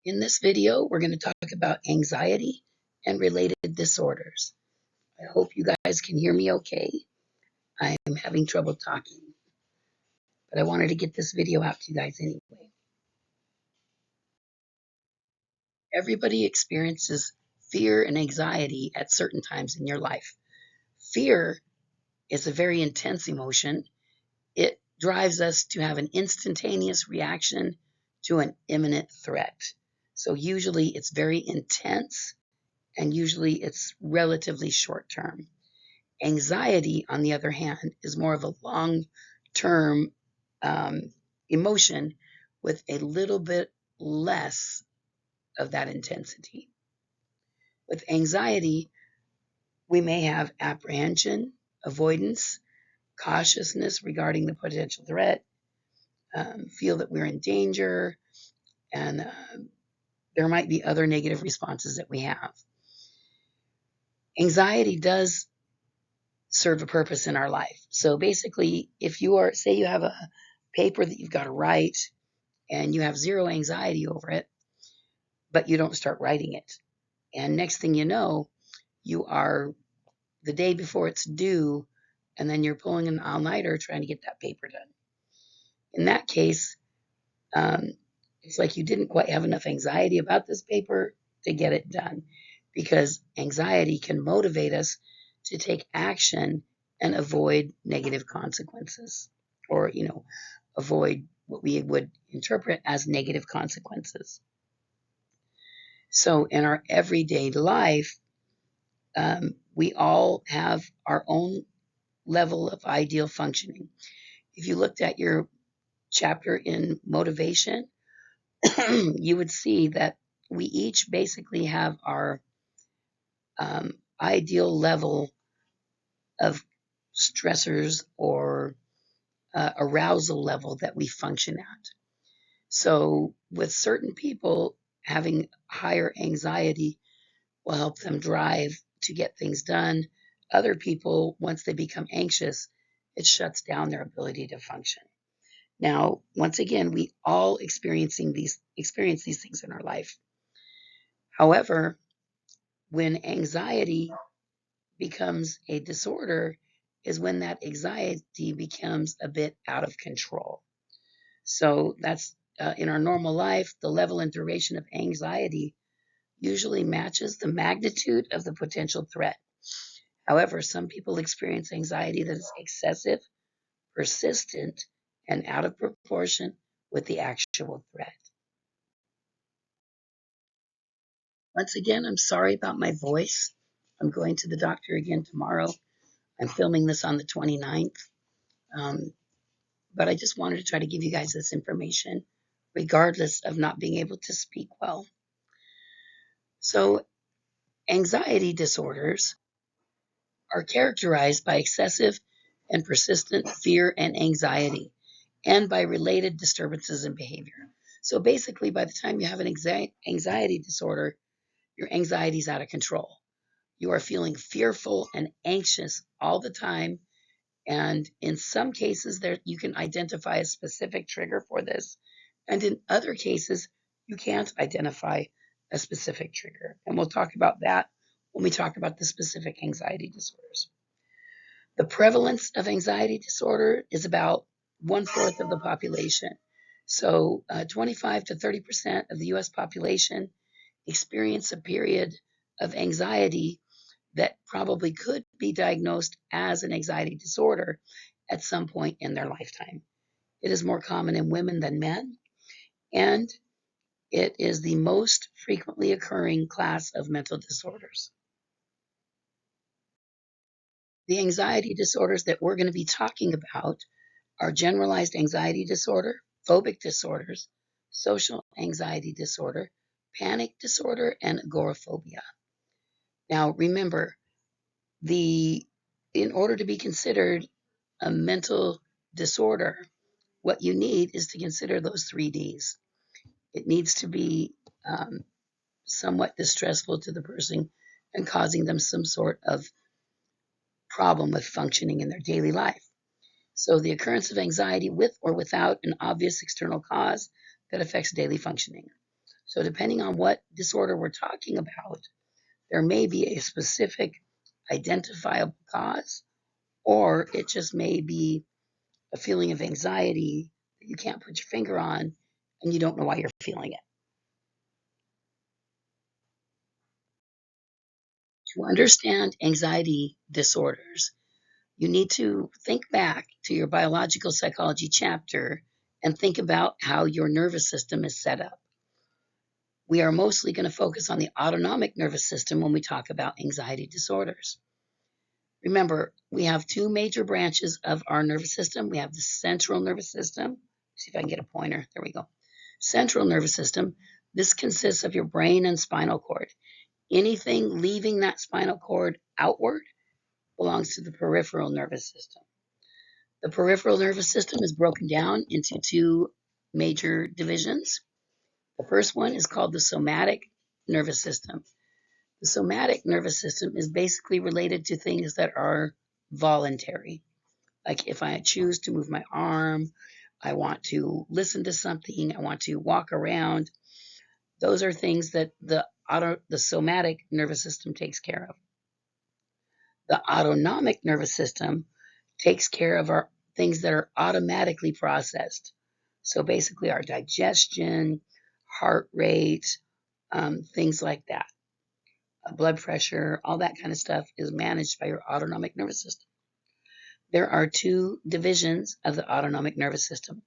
In this video, we're going to talk about anxiety and related disorders. I hope you guys can hear me okay. I am having trouble talking, but I wanted to get this video out to you guys anyway. Everybody experiences fear and anxiety at certain times in your life. Fear is a very intense emotion. It drives us to have an instantaneous reaction to an imminent threat. So usually it's very intense, and usually it's relatively short term. Anxiety, on the other hand, is more of a long-term emotion with a little bit less of that intensity. With anxiety, we may have apprehension, avoidance, cautiousness regarding the potential threat, feel that we're in danger, and there might be other negative responses that we have. Anxiety does serve a purpose in our life. So basically, if say you have a paper that you've got to write and you have zero anxiety over it, but you don't start writing it. And next thing you know, you are the day before it's due, and then you're pulling an all-nighter trying to get that paper done. In that case, it's like you didn't quite have enough anxiety about this paper to get it done, because anxiety can motivate us to take action and avoid negative consequences, or avoid what we would interpret as negative consequences. So in our everyday life, we all have our own level of ideal functioning. If you looked at your chapter in motivation, you would see that we each basically have our ideal level of stressors or arousal level that we function at. So with certain people, having higher anxiety will help them drive to get things done. Other people, once they become anxious, it shuts down their ability to function. Now, once again, we all experience these things in our life. However, when anxiety becomes a disorder is when that anxiety becomes a bit out of control. So that's in our normal life, the level and duration of anxiety usually matches the magnitude of the potential threat. However, some people experience anxiety that is excessive, persistent, and out of proportion with the actual threat. Once again, I'm sorry about my voice. I'm going to the doctor again tomorrow. I'm filming this on the 29th. But I just wanted to try to give you guys this information, regardless of not being able to speak well. So, anxiety disorders are characterized by excessive and persistent fear and anxiety, and by related disturbances in behavior. So basically, by the time you have an anxiety disorder, your anxiety is out of control. You are feeling fearful and anxious all the time. And in some cases, you can identify a specific trigger for this. And in other cases, you can't identify a specific trigger. And we'll talk about that when we talk about the specific anxiety disorders. The prevalence of anxiety disorder is about 1/4 of the population. So 25 to 30% of the U.S. population experience a period of anxiety that probably could be diagnosed as an anxiety disorder at some point in their lifetime. It is more common in women than men, and it is the most frequently occurring class of mental disorders. The anxiety disorders that we're going to be talking about are generalized anxiety disorder, phobic disorders, social anxiety disorder, panic disorder, and agoraphobia. Now, remember, in order to be considered a mental disorder, what you need is to consider those 3 Ds. It needs to be somewhat distressful to the person and causing them some sort of problem with functioning in their daily life. So the occurrence of anxiety with or without an obvious external cause that affects daily functioning. So depending on what disorder we're talking about, there may be a specific identifiable cause, or it just may be a feeling of anxiety that you can't put your finger on and you don't know why you're feeling it. To understand anxiety disorders, you need to think back to your biological psychology chapter and think about how your nervous system is set up. We are mostly going to focus on the autonomic nervous system when we talk about anxiety disorders. Remember, we have two major branches of our nervous system. We have the central nervous system. See if I can get a pointer. There we go. Central nervous system. This consists of your brain and spinal cord. Anything leaving that spinal cord outward belongs to the peripheral nervous system. The peripheral nervous system is broken down into two major divisions. The first one is called the somatic nervous system. The somatic nervous system is basically related to things that are voluntary. Like if I choose to move my arm, I want to listen to something, I want to walk around. Those are things that the somatic nervous system takes care of. The autonomic nervous system takes care of our things that are automatically processed. So basically, our digestion, heart rate, things like that, blood pressure, all that kind of stuff is managed by your autonomic nervous system. There are two divisions of the autonomic nervous system.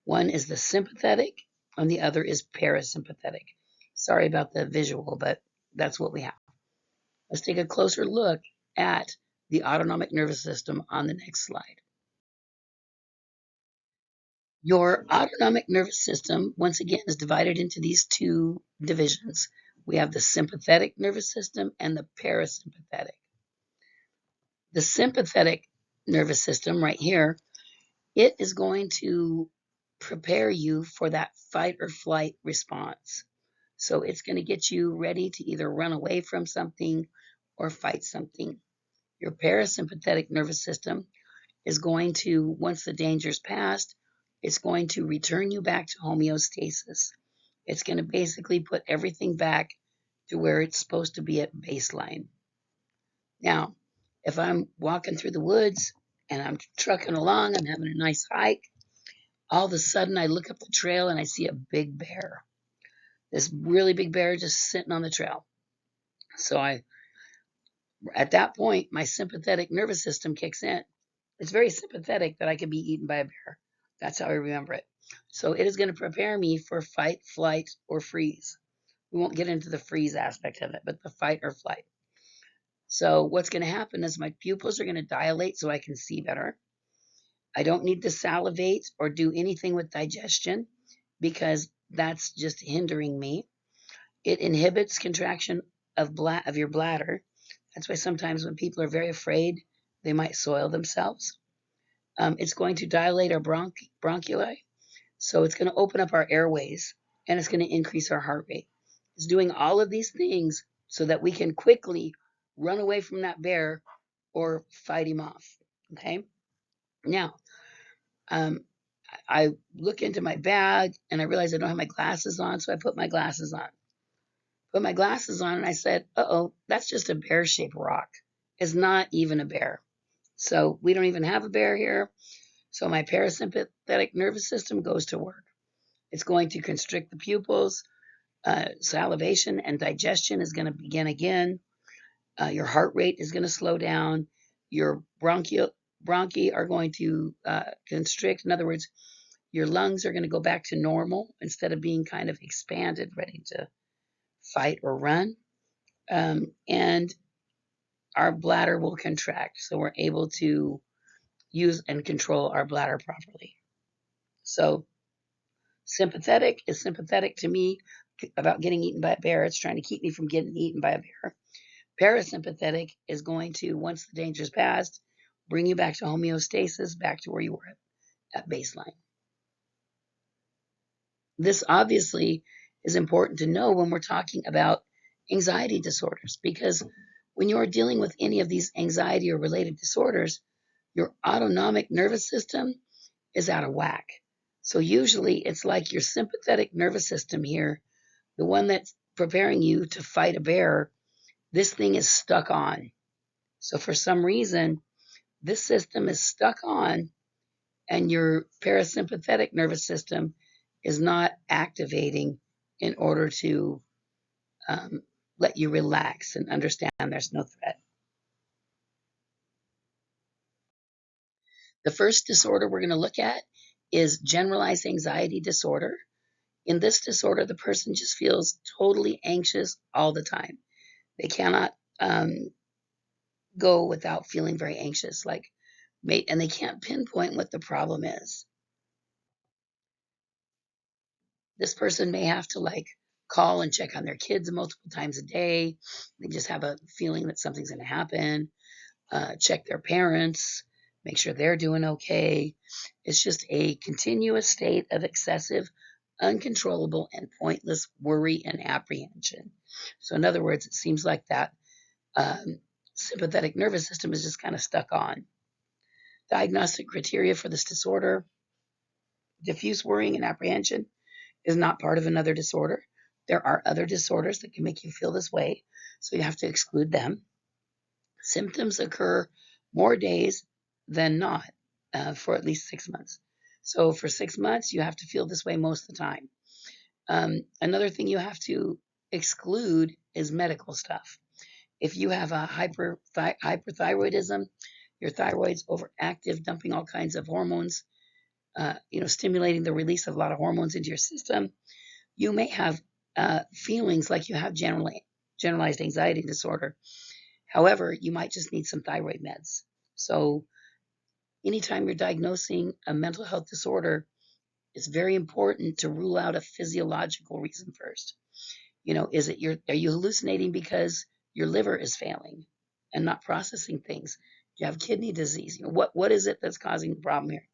One is the sympathetic, and the other is parasympathetic. Sorry about the visual, but that's what we have. Let's take a closer look at the autonomic nervous system on the next slide. Your autonomic nervous system, once again, is divided into these two divisions. We have the sympathetic nervous system and the parasympathetic. The sympathetic nervous system right here, it is going to prepare you for that fight or flight response. So it's going to get you ready to either run away from something or fight something. Your parasympathetic nervous system is going to, once the danger's passed, it's going to return you back to homeostasis. It's going to basically put everything back to where it's supposed to be at baseline. Now, if I'm walking through the woods and I'm trucking along, I'm having a nice hike, all of a sudden I look up the trail and I see a big bear. This really big bear just sitting on the trail. So at that point, my sympathetic nervous system kicks in. It's very sympathetic that I could be eaten by a bear. That's how I remember it. So it is going to prepare me for fight, flight, or freeze. We won't get into the freeze aspect of it, but the fight or flight. So what's going to happen is my pupils are going to dilate so I can see better. I don't need to salivate or do anything with digestion because that's just hindering me. It inhibits contraction of your bladder. That's why sometimes when people are very afraid, they might soil themselves. It's going to dilate our bronchi, so it's going to open up our airways, and it's going to increase our heart rate. It's doing all of these things so that we can quickly run away from that bear or fight him off. Okay? Now, um, I look into my bag and I realize I don't have my glasses on, so I put my glasses on. Put my glasses on and I said, uh-oh, that's just a bear-shaped rock. It's not even a bear. So we don't even have a bear here. So my parasympathetic nervous system goes to work. It's going to constrict the pupils. Salivation and digestion is going to begin again. Your heart rate is going to slow down. Your bronchi are going to constrict. In other words, your lungs are going to go back to normal instead of being kind of expanded, ready to fight or run. And our bladder will contract. So we're able to use and control our bladder properly. So sympathetic is sympathetic to me about getting eaten by a bear. It's trying to keep me from getting eaten by a bear. Parasympathetic is going to, once the danger's passed, bring you back to homeostasis, back to where you were at baseline. This obviously is important to know when we're talking about anxiety disorders, because when you're dealing with any of these anxiety or related disorders, your autonomic nervous system is out of whack. So usually it's like your sympathetic nervous system here The one that's preparing you to fight a bear, this thing is stuck on. So for some reason, this system is stuck on, and your parasympathetic nervous system is not activating in order to um, let you relax and understand there's no threat. The first disorder we're going to look at is generalized anxiety disorder. In this disorder, the person just feels totally anxious all the time. They cannot go without feeling very anxious, and they can't pinpoint what the problem is. This person may have to call and check on their kids multiple times a day. They just have a feeling that something's going to happen. Check their parents, make sure they're doing okay. It's just a continuous state of excessive, uncontrollable, and pointless worry and apprehension. So, in other words, it seems like that sympathetic nervous system is just kind of stuck on. Diagnostic criteria for this disorder: diffuse worrying and apprehension is not part of another disorder. There are other disorders that can make you feel this way, so you have to exclude them. Symptoms occur more days than not for at least 6 months. So for 6 months, you have to feel this way most of the time. Another thing you have to exclude is medical stuff. If you have a hyperthyroidism, your thyroid's overactive, dumping all kinds of hormones, stimulating the release of a lot of hormones into your system, you may have feelings like you have generalized anxiety disorder. However, you might just need some thyroid meds. So anytime you're diagnosing a mental health disorder, it's very important to rule out a physiological reason first. Are you hallucinating because your liver is failing and not processing things? Do you have kidney disease? What is it that's causing the problem here?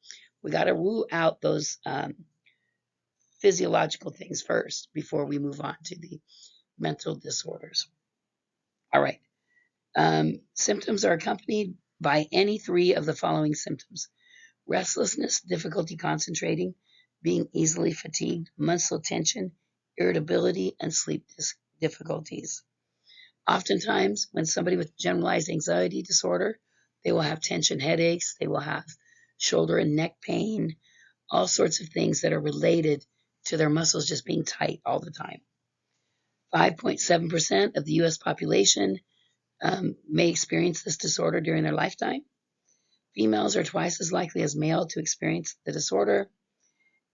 We got to rule out those physiological things first before we move on to the mental disorders. All right. Symptoms are accompanied by any three of the following symptoms: restlessness, difficulty concentrating, being easily fatigued, muscle tension, irritability, and sleep difficulties. Oftentimes, when somebody with generalized anxiety disorder, they will have tension headaches, they will have shoulder and neck pain, all sorts of things that are related to their muscles just being tight all the time. 5.7% of the US population may experience this disorder during their lifetime. Females are twice as likely as male to experience the disorder,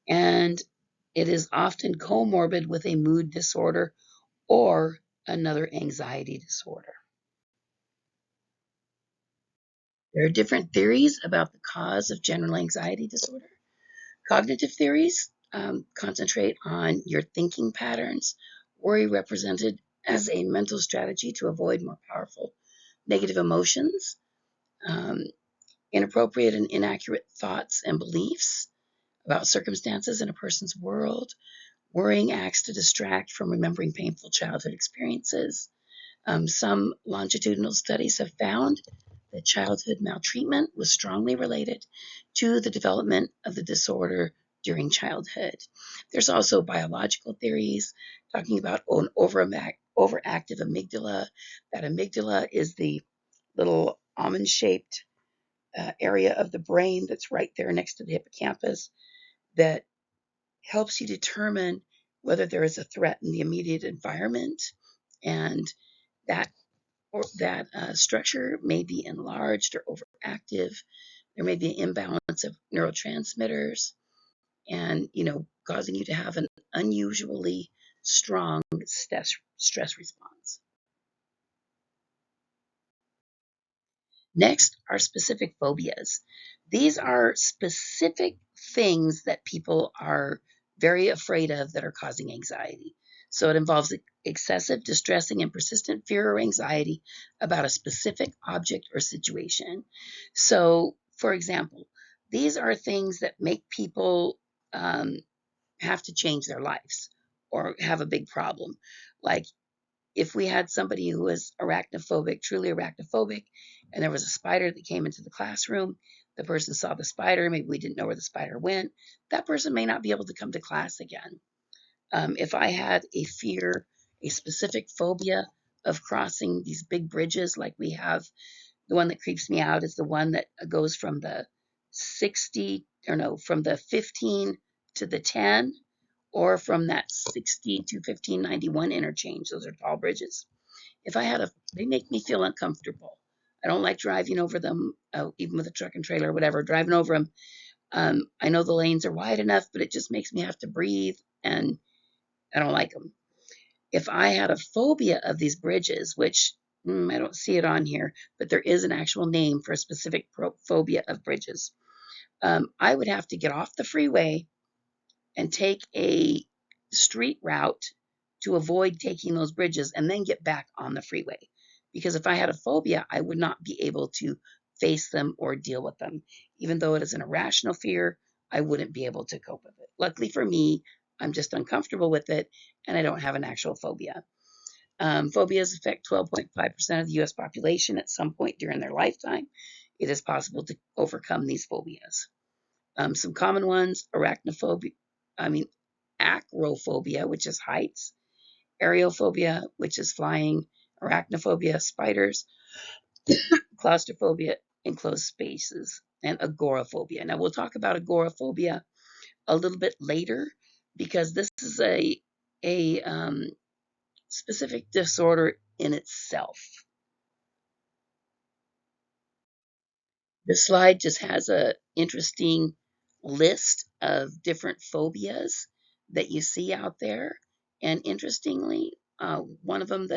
and it is often comorbid with a mood disorder or another anxiety disorder. There are different theories about the cause of general anxiety disorder. Cognitive theories concentrate on your thinking patterns, worry represented as a mental strategy to avoid more powerful negative emotions, um, inappropriate and inaccurate thoughts and beliefs about circumstances in a person's world. Worrying acts to distract from remembering painful childhood experiences. Some longitudinal studies have found that childhood maltreatment was strongly related to the development of the disorder during childhood. There's also biological theories talking about an overactive amygdala. That amygdala is the little almond-shaped area of the brain that's right there next to the hippocampus that helps you determine whether there is a threat in the immediate environment, and that structure may be enlarged or overactive. There may be an imbalance of neurotransmitters, and causing you to have an unusually strong stress response. Next are specific phobias. These are specific things that people are very afraid of that are causing anxiety. So it involves excessive, distressing, and persistent fear or anxiety about a specific object or situation. So, for example, these are things that make people have to change their lives or have a big problem. Like if we had somebody who was arachnophobic, truly arachnophobic, and there was a spider that came into the classroom, the person saw the spider, maybe we didn't know where the spider went, that person may not be able to come to class again. If I had a fear, a specific phobia of crossing these big bridges like we have, the one that creeps me out is the one that goes from the 60, or no, from the 15 to the 10, or from that 60 to 1591 interchange. Those are tall bridges. If I had they make me feel uncomfortable. I don't like driving over them, even with a truck and trailer or whatever, driving over them. I know the lanes are wide enough, but it just makes me have to breathe, and I don't like them. If I had a phobia of these bridges, which I don't see it on here, but there is an actual name for a specific phobia of bridges, I would have to get off the freeway and take a street route to avoid taking those bridges and then get back on the freeway. Because if I had a phobia, I would not be able to face them or deal with them. Even though it is an irrational fear, I wouldn't be able to cope with it. Luckily for me, I'm just uncomfortable with it and I don't have an actual phobia. Phobias affect 12.5% of the US population at some point during their lifetime. It is possible to overcome these phobias. Some common ones: acrophobia, which is heights, aerophobia, which is flying, arachnophobia, spiders, claustrophobia, enclosed spaces, and agoraphobia. Now, we'll talk about agoraphobia a little bit later because this is a specific disorder in itself. This slide just has an interesting list of different phobias that you see out there. And interestingly, one of them,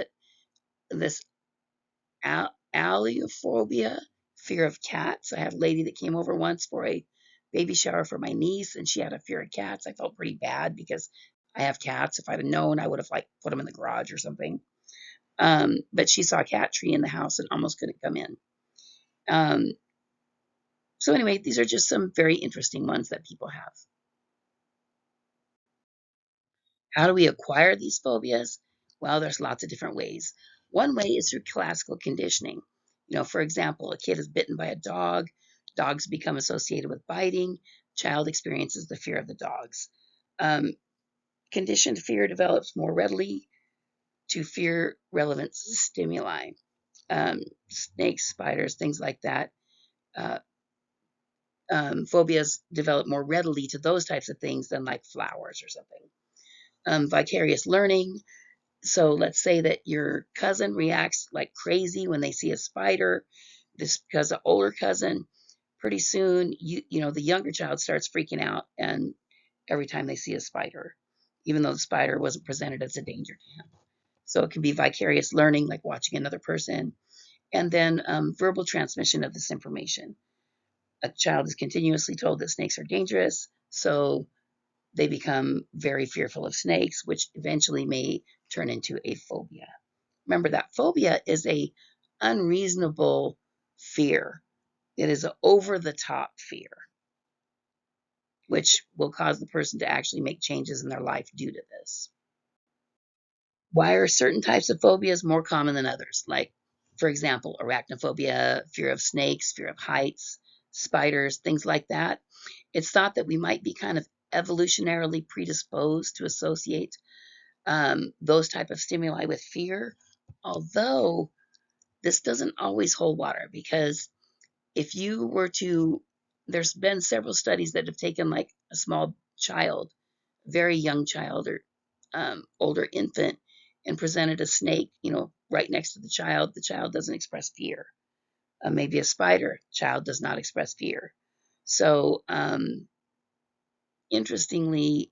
this allophobia, fear of cats. I had a lady that came over once for a baby shower for my niece, and she had a fear of cats. I felt pretty bad because I have cats. If I'd have known, I would have put them in the garage or something. But she saw a cat tree in the house and almost couldn't come in. So anyway, these are just some very interesting ones that people have. How do we acquire these phobias? Well, there's lots of different ways. One way is through classical conditioning. For example, a kid is bitten by a dog, dogs become associated with biting, child experiences the fear of the dogs. Conditioned fear develops more readily to fear relevant stimuli. Snakes, spiders, things like that. Phobias develop more readily to those types of things than like flowers or something. Vicarious learning. So let's say that your cousin reacts like crazy when they see a spider. This because an older cousin, pretty soon the younger child starts freaking out, and every time they see a spider, even though the spider wasn't presented as a danger to him. So it can be vicarious learning, like watching another person, and then verbal transmission of this information. A child is continuously told that snakes are dangerous, so they become very fearful of snakes, which eventually may turn into a phobia. Remember that phobia is a unreasonable fear. It is an over-the-top fear, which will cause the person to actually make changes in their life due to this. Why are certain types of phobias more common than others? Like, for example, arachnophobia, fear of snakes, fear of heights, spiders, things like that. It's thought that we might be kind of evolutionarily predisposed to associate those type of stimuli with fear, although this doesn't always hold water, because if you were to, there's been several studies that have taken like a small child, very young child, or older infant, and presented a snake, right next to the child. The child doesn't express fear. Maybe a spider, child does not express fear. So interestingly,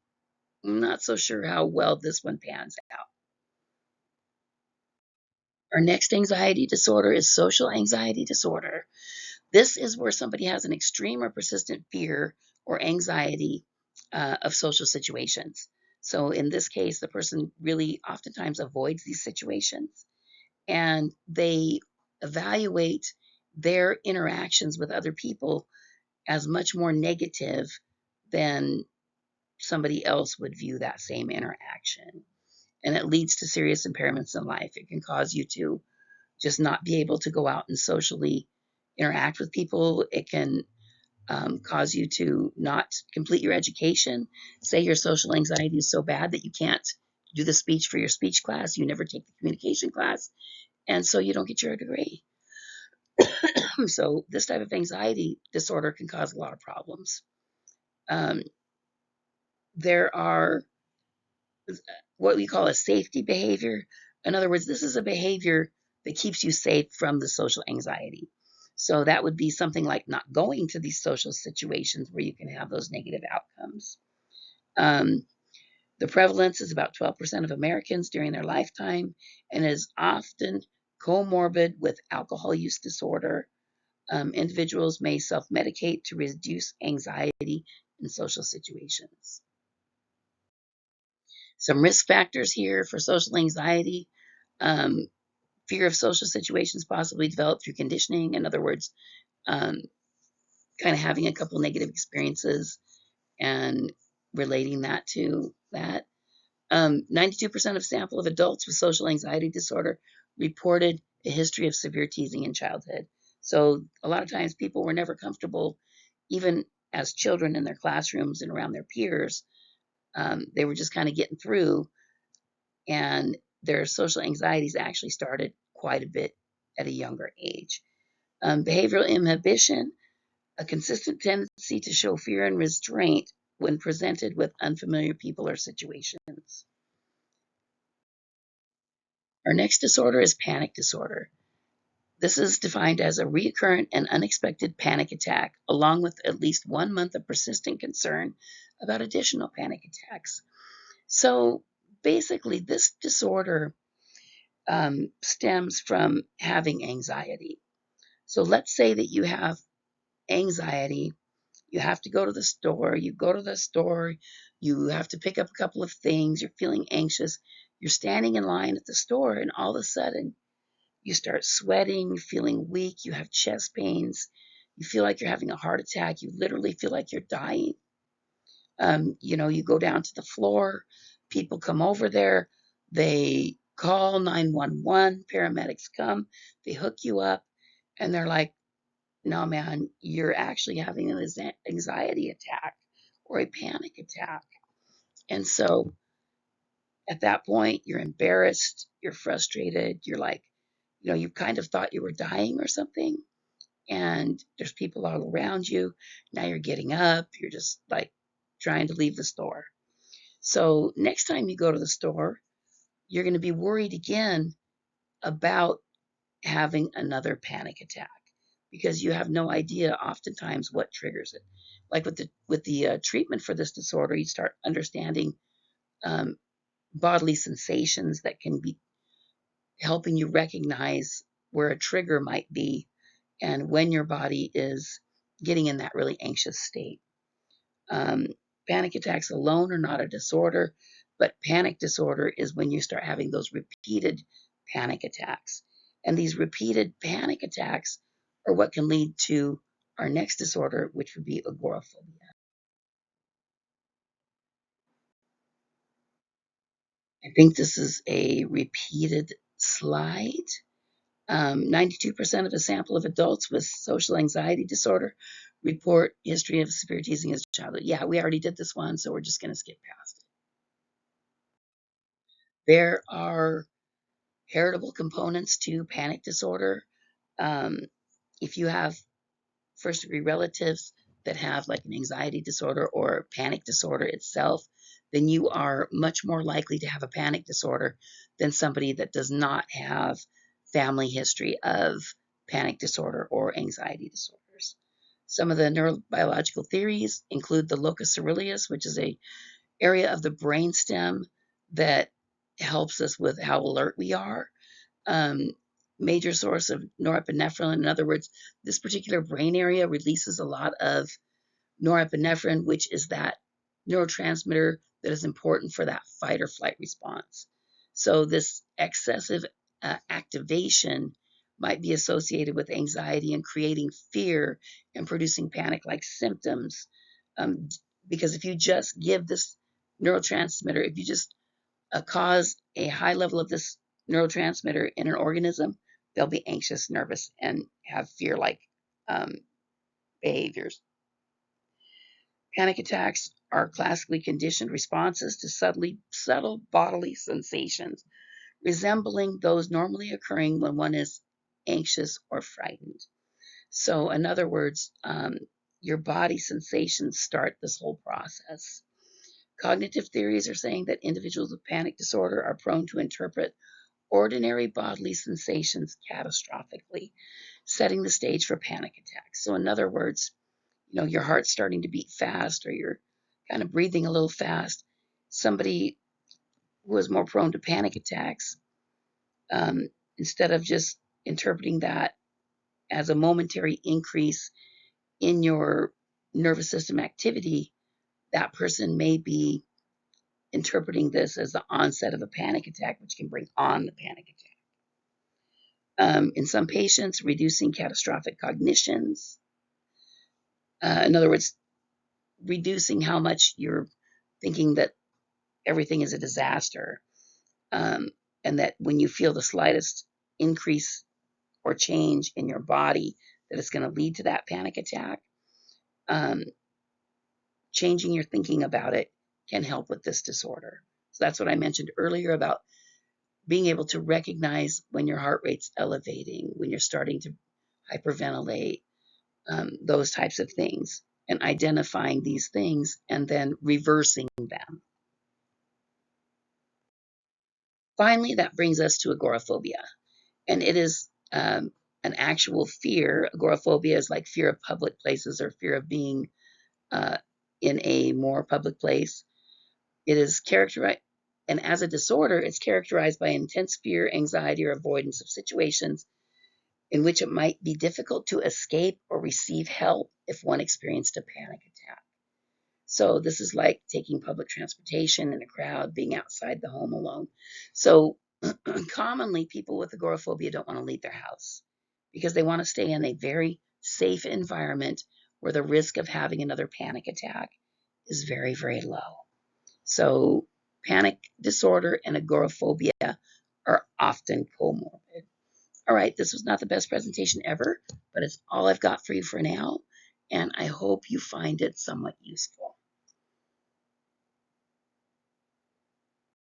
I'm not so sure how well this one pans out. Our next anxiety disorder is social anxiety disorder. This is where somebody has an extreme or persistent fear or anxiety of social situations. So in this case, the person really oftentimes avoids these situations, and they evaluate their interactions with other people as much more negative than somebody else would view that same interaction. And it leads to serious impairments in life. It can cause you to just not be able to go out and socially interact with people. It can cause you to not complete your education. Say your social anxiety is so bad that you can't do the speech for your speech class, you never take the communication class, and so you don't get your degree. So this type of anxiety disorder can cause a lot of problems. Um, there are what we call a safety behavior. In other words, this is a behavior that keeps you safe from the social anxiety. So that would be something like not going to these social situations where you can have those negative outcomes. Um, the prevalence is about 12% of Americans during their lifetime and is often comorbid with alcohol use disorder. Individuals may self medicate to reduce anxiety in social situations. Some risk factors here for social anxiety: um, fear of social situations possibly developed through conditioning. In other words, um, kind of having a couple negative experiences and relating that to that. 92% of sample of adults with social anxiety disorder reported a history of severe teasing in childhood. So a lot of times people were never comfortable, even as children in their classrooms and around their peers. They were just kind of getting through, and their social anxieties actually started quite a bit at a younger age. Behavioral inhibition, a consistent tendency to show fear and restraint when presented with unfamiliar people or situations. Our next disorder is panic disorder. This is defined as a recurrent and unexpected panic attack, along with at least 1 month of persistent concern about additional panic attacks. So basically, this disorder stems from having anxiety. So let's say that you have anxiety, you have to go to the store, you go to the store, you have to pick up a couple of things, you're feeling anxious, you're standing in line at the store, and all of a sudden you start sweating, feeling weak, you have chest pains, you feel like you're having a heart attack, you literally feel like you're dying. You go down to the floor, people come over there, they call 911, paramedics come, they hook you up, and they're like, no, man, you're actually having an anxiety attack or a panic attack. And so at that point, you're embarrassed, you're frustrated, you're like, you kind of thought you were dying or something, and there's people all around you. Now you're getting up, you're just like trying to leave the store. So next time you go to the store, you're going to be worried again about having another panic attack because you have no idea oftentimes what triggers it. Like with the treatment for this disorder, you start understanding um, bodily sensations that can be helping you recognize where a trigger might be and when your body is getting in that really anxious state. Um, Panic attacks alone are not a disorder, but panic disorder is when you start having those repeated panic attacks. And these repeated panic attacks are what can lead to our next disorder, which would be agoraphobia. I think this is a repeated slide. 92% of a sample of adults with social anxiety disorder report history of severe teasing as a childhood. Yeah, we already did this one, so we're just going to skip past it. There are heritable components to panic disorder. Um, if you have first degree relatives that have like an anxiety disorder or panic disorder itself, then you are much more likely to have a panic disorder than somebody that does not have family history of panic disorder or anxiety disorders. Some of the neurobiological theories include the locus coeruleus, which is a area of the brainstem that helps us with how alert we are. um, Major source of norepinephrine. In other words, this particular brain area releases a lot of norepinephrine, which is that neurotransmitter that is important for that fight or flight response. So this excessive activation might be associated with anxiety and creating fear and producing panic-like symptoms. Um, because if you just give this neurotransmitter, if you just cause a high level of this neurotransmitter in an organism, they'll be anxious, nervous, and have fear like um, behaviors. Panic attacks are classically conditioned responses to subtle bodily sensations, resembling those normally occurring when one is anxious or frightened. So, in other words, your body sensations start this whole process. Cognitive theories are saying that individuals with panic disorder are prone to interpret ordinary bodily sensations catastrophically, setting the stage for panic attacks. So, in other words, your heart's starting to beat fast or you're kind of breathing a little fast. Somebody who is more prone to panic attacks, instead of just interpreting that as a momentary increase in your nervous system activity, that person may be interpreting this as the onset of a panic attack, which can bring on the panic attack. In some patients, reducing catastrophic cognitions. In other words, reducing how much you're thinking that everything is a disaster, um, and that when you feel the slightest increase or change in your body, that it's going to lead to that panic attack. Um, Changing your thinking about it can help with this disorder. So that's what I mentioned earlier about being able to recognize when your heart rate's elevating, when you're starting to hyperventilate, those types of things, and identifying these things and then reversing them. Finally, that brings us to agoraphobia, and it is an actual fear. Agoraphobia is like fear of public places or fear of being uh, in a more public place. It is characterized, and as a disorder, it's characterized by intense fear, anxiety, or avoidance of situations in which it might be difficult to escape or receive help if one experienced a panic attack. So this is like taking public transportation in a crowd, being outside the home alone. So commonly, people with agoraphobia don't want to leave their house because they want to stay in a very safe environment where the risk of having another panic attack is very, very low. So panic disorder and agoraphobia are often comorbid. All right, this was not the best presentation ever, but it's all I've got for you for now, and I hope you find it somewhat useful.